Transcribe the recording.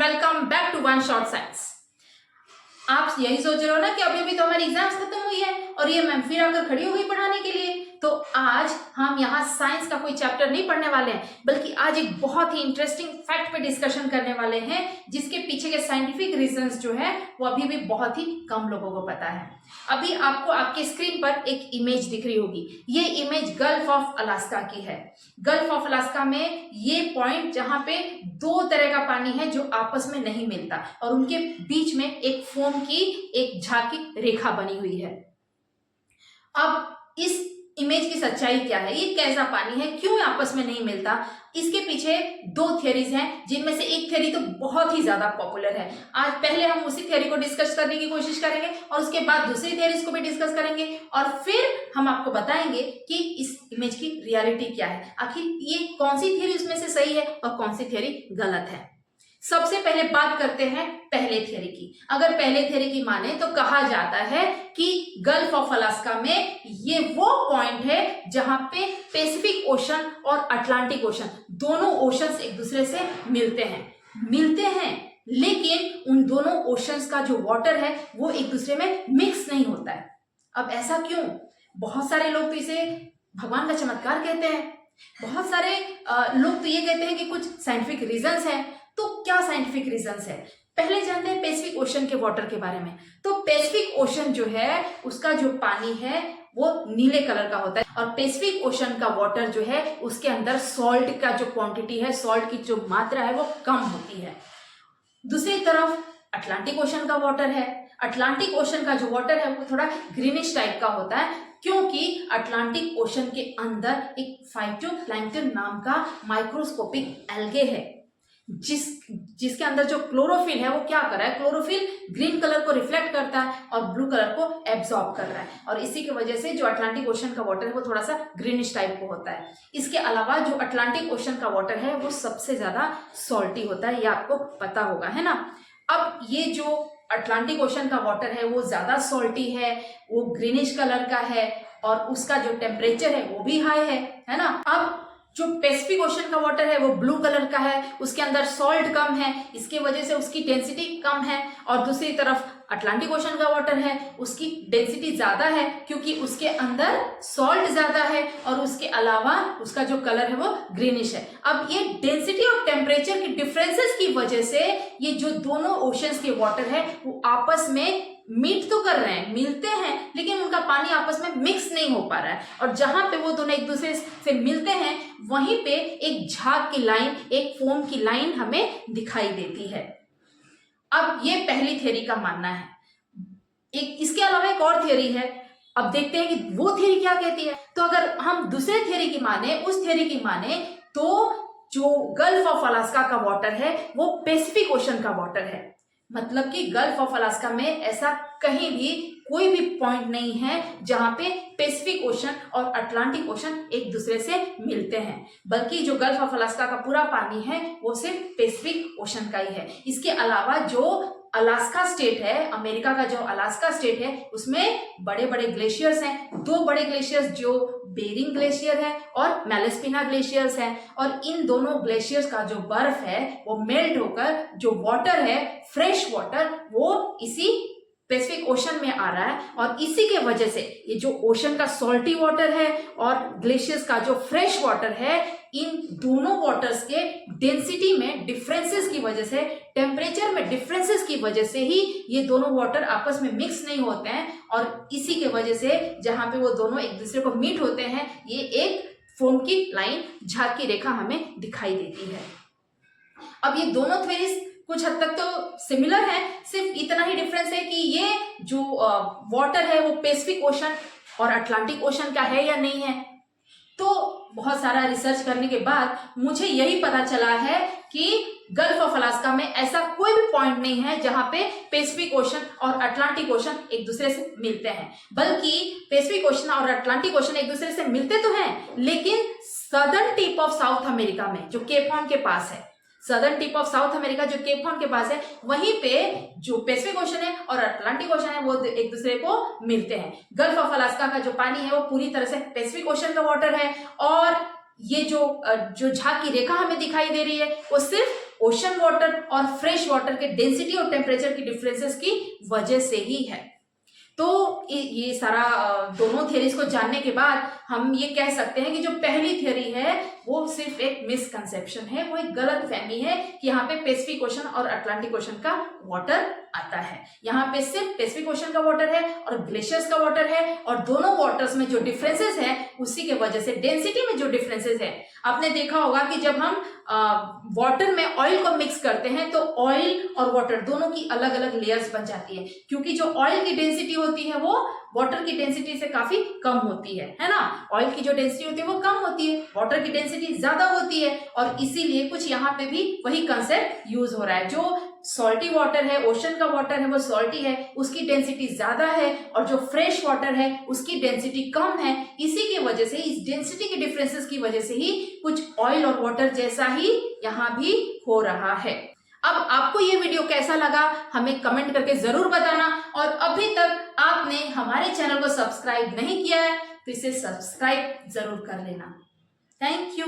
Welcome back to one shot science. आप यही सोच रहे हो ना कि अभी अभी तो हमारी एग्जाम्स खत्म हुई है और ये मैम फिर आकर खड़ी हो गई पढ़ाने के लिए। तो आज हम यहाँ साइंस का कोई चैप्टर नहीं पढ़ने वाले हैं, बल्कि आज एक बहुत ही इंटरेस्टिंग फैक्ट पे डिस्कशन करने वाले हैं जिसके पीछे के साइंटिफिक रीजंस जो है वो अभी भी बहुत ही कम लोगों को पता है। अभी आपको आपके स्क्रीन पर एक इमेज दिख रही होगी। ये इमेज गल्फ ऑफ अलास्का की है। गल्फ ऑफ अलास्का में ये पॉइंट जहां पे दो तरह का पानी है जो आपस में नहीं मिलता और उनके बीच में एक फोम की एक झाकी रेखा बनी हुई है। अब इस इमेज की सच्चाई क्या है, ये कैसा पानी है, क्यों आपस में नहीं मिलता, इसके पीछे दो थियरीज हैं जिनमें से एक थियरी तो बहुत ही ज्यादा पॉपुलर है। आज पहले हम उसी थियरी को डिस्कस करने की कोशिश करेंगे और उसके बाद दूसरी थियरीज को भी डिस्कस करेंगे और फिर हम आपको बताएंगे कि इस इमेज की रियलिटी क्या है, आखिर ये कौन सी थियरी उसमें से सही है और कौन सी थियरी गलत है। सबसे पहले बात करते हैं पहले थियरी की। अगर पहले थियरी की माने तो कहा जाता है कि गल्फ ऑफ अलास्का में ये वो पॉइंट है जहां पे पैसिफिक ओशन और अटलांटिक ओशन दोनों ओशंस एक दूसरे से मिलते हैं, लेकिन उन दोनों ओशंस का जो वाटर है वो एक दूसरे में मिक्स नहीं होता है। अब ऐसा क्यों? बहुत सारे लोग तो इसे भगवान का चमत्कार कहते हैं, बहुत सारे लोग तो ये कहते हैं कि कुछ साइंटिफिक रीजंस हैं। तो क्या साइंटिफिक रीजंस है? पहले जानते हैं पैसिफिक ओशन के वाटर के बारे में। तो पैसिफिक ओशन जो है उसका जो पानी है वो नीले कलर का होता है और पैसिफिक ओशन का वाटर जो है उसके अंदर सॉल्ट का जो क्वांटिटी है, सॉल्ट की जो मात्रा है वो कम होती है। दूसरी तरफ अटलांटिक ओशन का वाटर है। अटलांटिक ओशन का जो वाटर है वो थोड़ा ग्रीनिश टाइप का होता है क्योंकि अटलांटिक ओशन के अंदर एक फाइटोप्लैंक्टन नाम का माइक्रोस्कोपिक एल्गे है जिसके अंदर जो क्लोरोफिल है वो क्या कर रहा है, क्लोरोफिल ग्रीन कलर को रिफ्लेक्ट करता है और ब्लू कलर को एब्जॉर्ब कर रहा है और इसी की वजह से जो अटलांटिक ओशन का वाटर है वो थोड़ा सा ग्रीनिश टाइप को होता है। इसके अलावा जो अटलांटिक ओशन का वाटर है वो सबसे ज्यादा सॉल्टी होता है, ये आपको पता होगा, है ना। अब ये जो अटलांटिक ओशन का वाटर है वो ज्यादा सॉल्टी है, वो ग्रीनिश कलर का है और उसका जो टेम्परेचर है वो भी हाई है ना। अब जो पैसिफिक ओशन का वाटर है वो ब्लू कलर का है, उसके अंदर सॉल्ट कम है, इसके वजह से उसकी डेंसिटी कम है। और दूसरी तरफ अटलांटिक ओशन का वाटर है उसकी डेंसिटी ज्यादा है क्योंकि उसके अंदर सॉल्ट ज्यादा है और उसके अलावा उसका जो कलर है वो ग्रीनिश है। अब ये डेंसिटी और टेम्परेचर की डिफरेंसेस की वजह से ये जो दोनों ओशंस के वाटर है वो आपस में मीट तो कर रहे हैं, मिलते हैं, लेकिन उनका पानी आपस में मिक्स नहीं हो पा रहा है और जहां पे वो दोनों एक दूसरे से मिलते हैं वहीं पे एक झाग की लाइन, एक फोम की लाइन हमें दिखाई देती है। अब ये पहली थ्योरी का मानना है। इसके अलावा एक और थ्योरी है, अब देखते हैं कि वो थ्योरी क्या कहती है। तो अगर हम दूसरे थ्योरी की माने, उस थ्योरी की माने तो जो गल्फ ऑफ अलास्का का वाटर है वो पैसिफिक ओशन का वाटर है। मतलब कि गल्फ ऑफ अलास्का में ऐसा कहीं भी कोई भी पॉइंट नहीं है जहां पे पैसिफिक ओशन और अटलांटिक ओशन एक दूसरे से मिलते हैं, बल्कि जो गल्फ ऑफ अलास्का का पूरा पानी है वो सिर्फ पैसिफिक ओशन का ही है। इसके अलावा जो अलास्का स्टेट है, अमेरिका का जो अलास्का स्टेट है, उसमें बड़े बड़े ग्लेशियर्स हैं। दो बड़े ग्लेशियर्स जो बेरिंग ग्लेशियर है और मैलेस्पिना ग्लेशियर्स हैं और इन दोनों ग्लेशियर्स का जो बर्फ है वो मेल्ट होकर जो वाटर है, फ्रेश वाटर, वो इसी पैसिफिक ओशन में आ रहा है और इसी के वजह से ये जो ओशन का सॉल्टी वाटर है और ग्लेशियर्स का जो फ्रेश वाटर है, इन दोनों वाटर्स के डेंसिटी में डिफरेंसेस की वजह से, टेम्परेचर में डिफरेंसेस की वजह से ही ये दोनों वाटर आपस में मिक्स नहीं होते हैं और इसी के वजह से जहां पे वो दोनों एक दूसरे को मीट होते हैं ये एक फोम की लाइन, झाग की रेखा हमें दिखाई देती है। अब ये दोनों थ्योरीज कुछ हद तक तो सिमिलर है, सिर्फ इतना ही डिफरेंस है कि ये जो वाटर है वो पैसिफिक ओशन और अटलांटिक ओशन का है या नहीं है। तो बहुत सारा रिसर्च करने के बाद मुझे यही पता चला है कि गल्फ ऑफ अलास्का में ऐसा कोई भी पॉइंट नहीं है जहां पे पैसिफिक ओशन और अटलांटिक ओशन एक दूसरे से मिलते हैं, बल्कि पैसिफिक ओशन और अटलांटिक ओशन एक दूसरे से मिलते तो हैं, लेकिन southern tip of south America में जो केप हॉर्न के पास है, southern tip of south America जो केप हॉर्न के पास है, वहीं पे जो पैसिफिक ओशन है और अटलांटिक ओशन है वो एक दूसरे को मिलते हैं। गल्फ ऑफ अलास्का का जो पानी है वो पूरी तरह से पैसिफिक ओशन का वाटर है और ये जो झाग की रेखा हमें दिखाई दे रही है वो सिर्फ ओशन वाटर और फ्रेश वाटर के डेंसिटी और टेम्परेचर की डिफरेंसेस की वजह से ही है। तो ये सारा दोनों थियरीज को जानने के बाद हम ये कह सकते हैं कि जो पहली थियरी है वो सिर्फ एक मिसकंसेप्शन है, वो एक गलत फहमी है कि यहाँ पे पैसिफिक ओशन और अटलांटिक ओशन का वाटर आता है। यहाँ पे सिर्फ पैसिफिक ओशन का वाटर है और ग्लेशियर्स का वाटर है, और दोनों वाटर्स में जो डिफरेंसेस है उसी के वजह से डेंसिटी में जो डिफरेंसेस है, आपने देखा होगा कि जब हम वाटर में ऑयल को मिक्स करते हैं तो ऑयल और वाटर दोनों की अलग अलग लेयर्स बन जाती है, क्योंकि जो ऑयल की डेंसिटी होती है वो वाटर की डेंसिटी से काफी कम होती है ना। ऑयल की जो डेंसिटी होती है वो कम होती है, वाटर की डेंसिटी ज्यादा होती है, और इसीलिए कुछ यहाँ पे भी वही कंसेप्ट यूज हो रहा है। जो सॉल्टी वाटर है, ओशन का वाटर है, वो सॉल्टी है, उसकी डेंसिटी ज्यादा है, और जो फ्रेश वाटर है उसकी डेंसिटी कम है। इसी की वजह से, इस डेंसिटी के डिफरेंसेस की वजह से ही कुछ ऑयल और वाटर जैसा ही यहाँ भी हो रहा है। अब आपको ये वीडियो कैसा लगा हमें कमेंट करके जरूर बताना, और अभी तक आपने हमारे चैनल को सब्सक्राइब नहीं किया है तो इसे सब्सक्राइब जरूर कर लेना। Thank you.